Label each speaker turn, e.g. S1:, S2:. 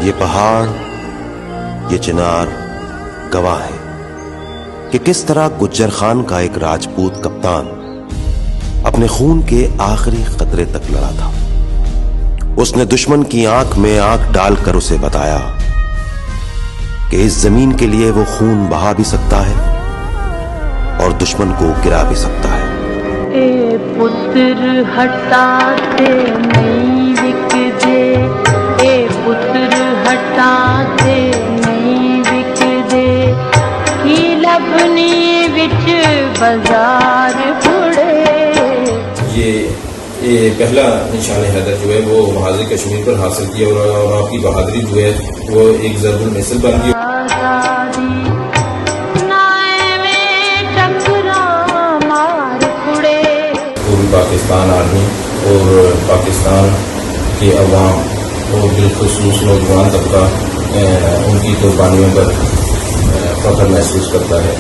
S1: یہ پہاڑ، یہ چنار گواہ ہے کہ کس طرح گجر خان کا ایک راجپوت کپتان اپنے خون کے آخری قطرے تک لڑا تھا۔ اس نے دشمن کی آنکھ میں آنکھ ڈال کر اسے بتایا کہ اس زمین کے لیے وہ خون بہا بھی سکتا ہے اور دشمن کو گرا بھی سکتا ہے۔
S2: اے پتر ہٹا تے نہیں وک دے، اے پتر ہٹا تے نہیں وک دے، کی لبنی وچ بازار پڑے۔
S3: یہ پہلا نشان حیدر جو ہے وہ محاذ کشمیر پر حاصل کیا اور آپ کی بہادری جو ہے وہ ایک ضرب المثل بن گئی۔ پوری پاکستان آرمی اور پاکستان کے عوام اور بالخصوص نوجوان طبقہ ان کی قربانیوں پر فخر محسوس کرتا ہے۔